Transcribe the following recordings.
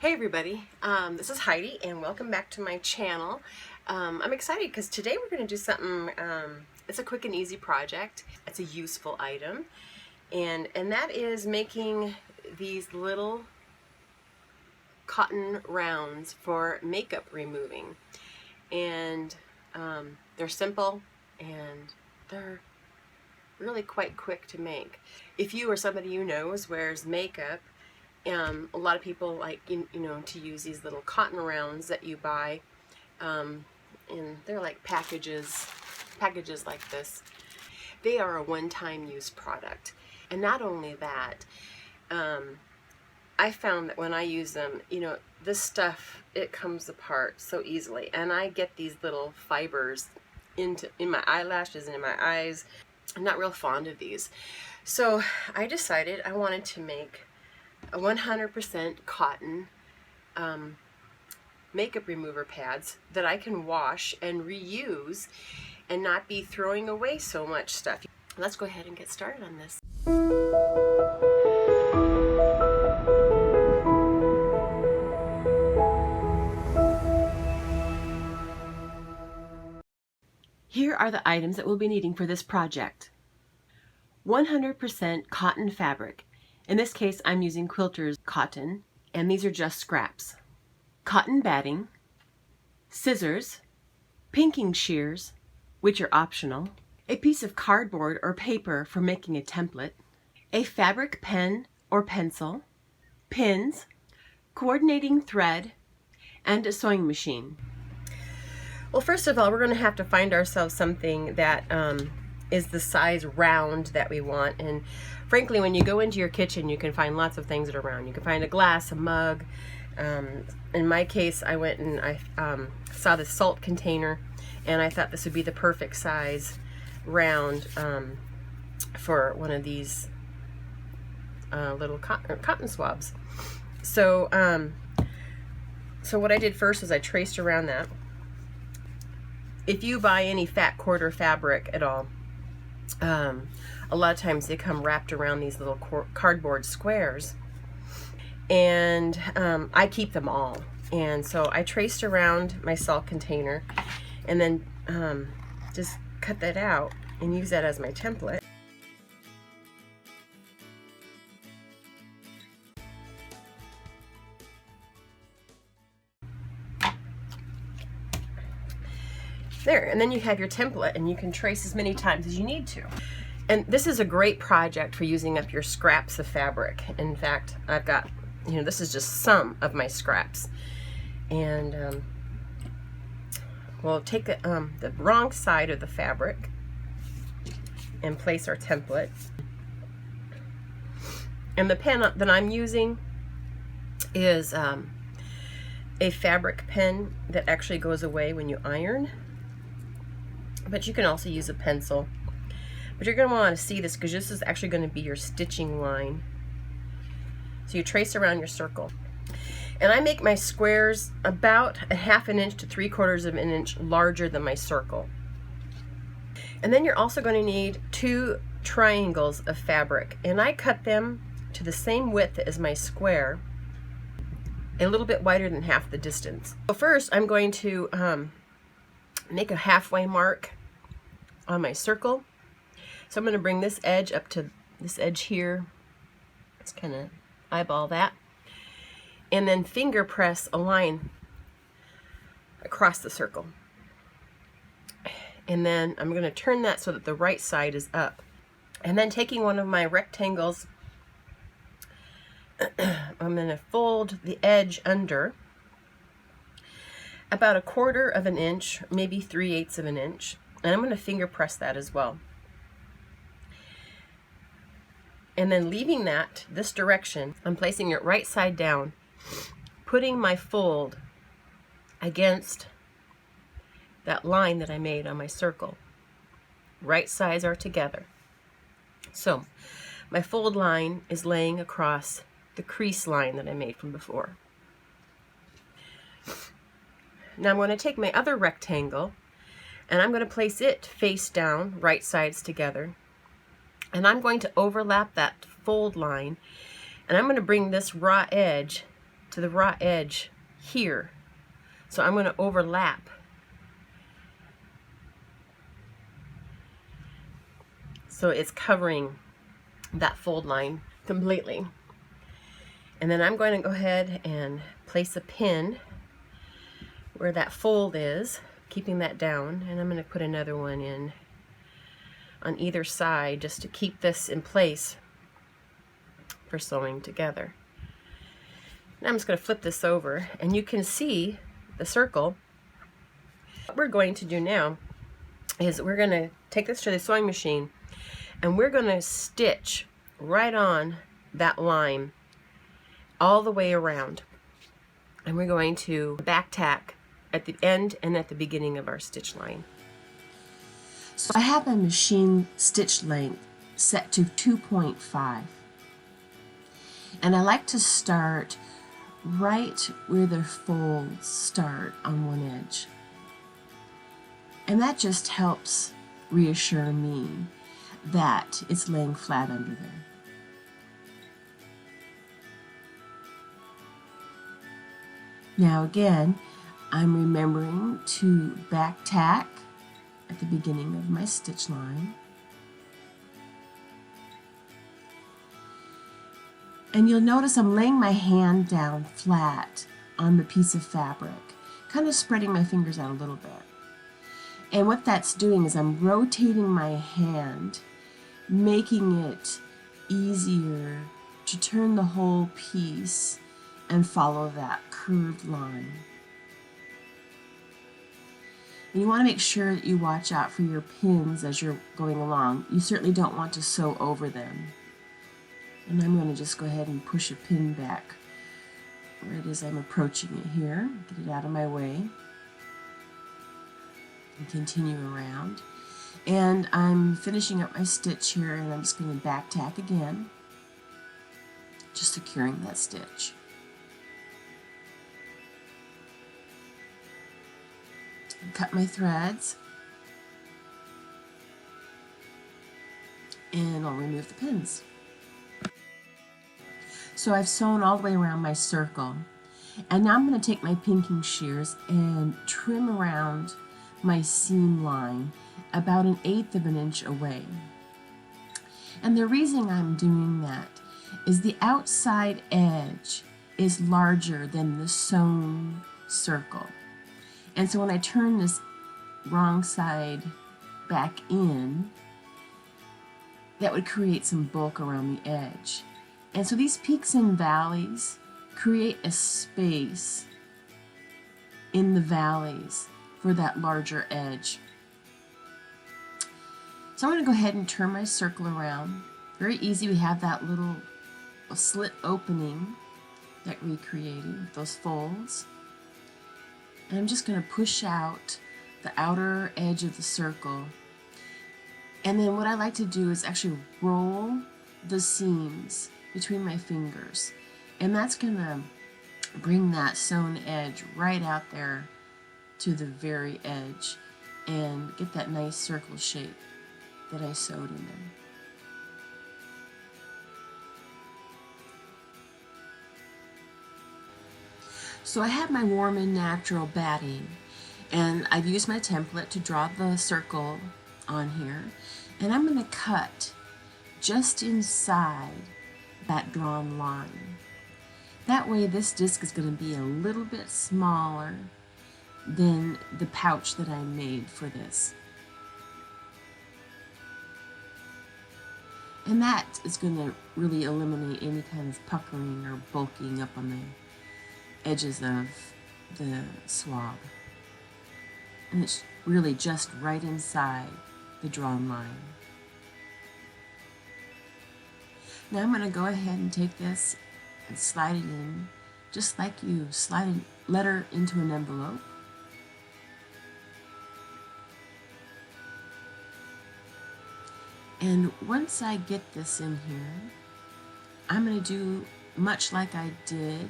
Hey everybody, this is Heidi and welcome back to my channel. I'm excited because today we're going to do something, it's a quick and easy project. It's a useful item and that is making these little cotton rounds for makeup removing. And they're simple and they're really quite quick to make. If you or somebody you know wears makeup, a lot of people like to use these little cotton rounds that you buy, and they're like packages like this. They are a one-time use product, and not only that, I found that when I use them, this stuff, it comes apart so easily, and I get these little fibers in my eyelashes and in my eyes. I'm not real fond of these, so I decided I wanted to make a 100% cotton makeup remover pads that I can wash and reuse and not be throwing away so much stuff. Let's go ahead and get started on this. Here are the items that we'll be needing for this project. 100% cotton fabric. In this case, I'm using Quilter's cotton, and these are just scraps. Cotton batting, scissors, pinking shears, which are optional, a piece of cardboard or paper for making a template, a fabric pen or pencil, pins, coordinating thread, and a sewing machine. Well, first of all, we're going to have to find ourselves something that is the size round that we want. And frankly, when you go into your kitchen, you can find lots of things that are round. You can find a glass, a mug. In my case, I went and I saw the salt container, and I thought this would be the perfect size round for one of these little cotton swabs. So what I did first is I traced around that. If you buy any fat quarter fabric at all, a lot of times they come wrapped around these little cardboard squares, and I keep them all. And so I traced around my salt container and then just cut that out and use that as my template. There, and then you have your template, and you can trace as many times as you need to. And this is a great project for using up your scraps of fabric. In fact, I've got, this is just some of my scraps. And we'll take the wrong side of the fabric and place our template. And the pen that I'm using is a fabric pen that actually goes away when you iron. But you can also use a pencil. But you're going to want to see this because this is actually going to be your stitching line. So you trace around your circle. And I make my squares about a 1/2 inch to 3/4 of an inch larger than my circle. And then you're also going to need 2 triangles of fabric. And I cut them to the same width as my square, a little bit wider than half the distance. So first I'm going to make a halfway mark on my circle. So I'm going to bring this edge up to this edge here. Let's kind of eyeball that. And then finger press a line across the circle. And then I'm going to turn that so that the right side is up. And then taking one of my rectangles, I'm going to fold the edge under about 1/4 of an inch, maybe 3/8 of an inch. And I'm going to finger press that as well. And then leaving that this direction, I'm placing it right side down, putting my fold against that line that I made on my circle. Right sides are together. So my fold line is laying across the crease line that I made from before. Now I'm going to take my other rectangle and I'm going to place it face down, right sides together. And I'm going to overlap that fold line, and I'm going to bring this raw edge to the raw edge here. So I'm going to overlap. So it's covering that fold line completely. And then I'm going to go ahead and place a pin where that fold is, keeping that down, and I'm going to put another one in on either side just to keep this in place for sewing together. Now I'm just going to flip this over, and you can see the circle. What we're going to do now is we're going to take this to the sewing machine, and we're going to stitch right on that line all the way around. And we're going to back tack at the end and at the beginning of our stitch line. So I have my machine stitch length set to 2.5. And I like to start right where the folds start on one edge. And that just helps reassure me that it's laying flat under there. Now again, I'm remembering to back tack at the beginning of my stitch line. And you'll notice I'm laying my hand down flat on the piece of fabric, kind of spreading my fingers out a little bit. And what that's doing is I'm rotating my hand, making it easier to turn the whole piece and follow that curved line. And you want to make sure that you watch out for your pins as you're going along. You certainly don't want to sew over them. And I'm going to just go ahead and push a pin back right as I'm approaching it here. Get it out of my way. And continue around. And I'm finishing up my stitch here, and I'm just going to back tack again, just securing that stitch. Cut my threads, and I'll remove the pins. So I've sewn all the way around my circle, and now I'm going to take my pinking shears and trim around my seam line about 1/8 of an inch away. And the reason I'm doing that is the outside edge is larger than the sewn circle. And so when I turn this wrong side back in, that would create some bulk around the edge. And so these peaks and valleys create a space in the valleys for that larger edge. So I'm going to go ahead and turn my circle around. Very easy. We have that little slit opening that we created with those folds. And I'm just going to push out the outer edge of the circle. And then what I like to do is actually roll the seams between my fingers. And that's going to bring that sewn edge right out there to the very edge and get that nice circle shape that I sewed in there. So I have my warm and natural batting, and I've used my template to draw the circle on here, and I'm going to cut just inside that drawn line. That way this disc is going to be a little bit smaller than the pouch that I made for this. And that is going to really eliminate any kind of puckering or bulking up on the edges of the swab. And it's really just right inside the drawn line. Now I'm going to go ahead and take this and slide it in just like you slide a letter into an envelope. And once I get this in here, I'm going to do much like I did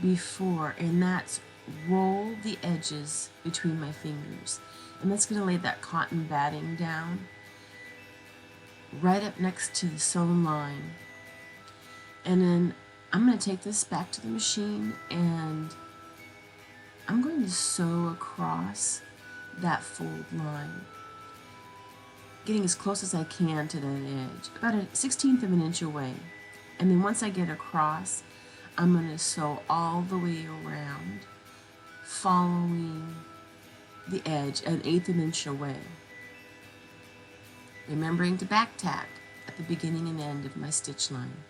before, and that's roll the edges between my fingers. And that's going to lay that cotton batting down right up next to the sewn line. And then I'm going to take this back to the machine and I'm going to sew across that fold line, getting as close as I can to that edge, about a 1/16 of an inch away. And then once I get across, I'm going to sew all the way around, following the edge an 1/8 of an inch away, remembering to back tack at the beginning and end of my stitch line.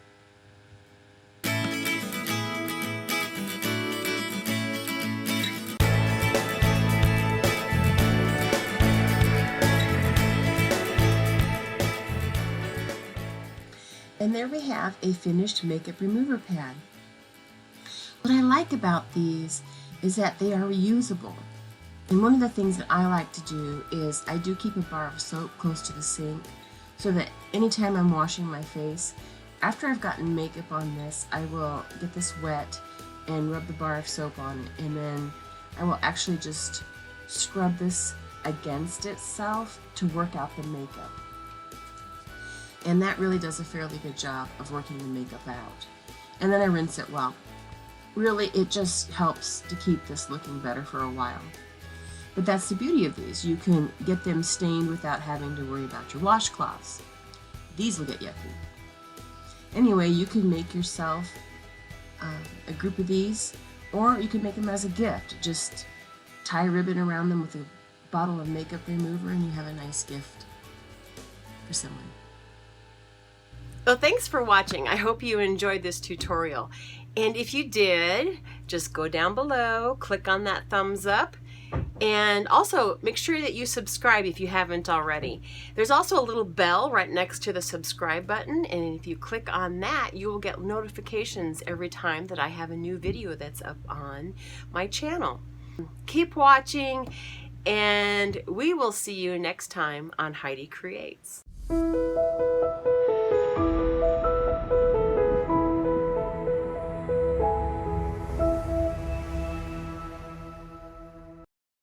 And there we have a finished makeup remover pad. What I like about these is that they are reusable. And one of the things that I like to do is I do keep a bar of soap close to the sink so that anytime I'm washing my face, after I've gotten makeup on this, I will get this wet and rub the bar of soap on it, and then I will actually just scrub this against itself to work out the makeup. And that really does a fairly good job of working the makeup out. And then I rinse it well. Really, it just helps to keep this looking better for a while. But that's the beauty of these. You can get them stained without having to worry about your washcloths. These will get yucky. Anyway, you can make yourself a group of these, or you can make them as a gift. Just tie a ribbon around them with a bottle of makeup remover and you have a nice gift for someone. Well, thanks for watching. I hope you enjoyed this tutorial. And if you did, just go down below, click on that thumbs up, and also make sure that you subscribe if you haven't already. There's also a little bell right next to the subscribe button, and if you click on that, you will get notifications every time that I have a new video that's up on my channel. Keep watching, and we will see you next time on Heidi Creates.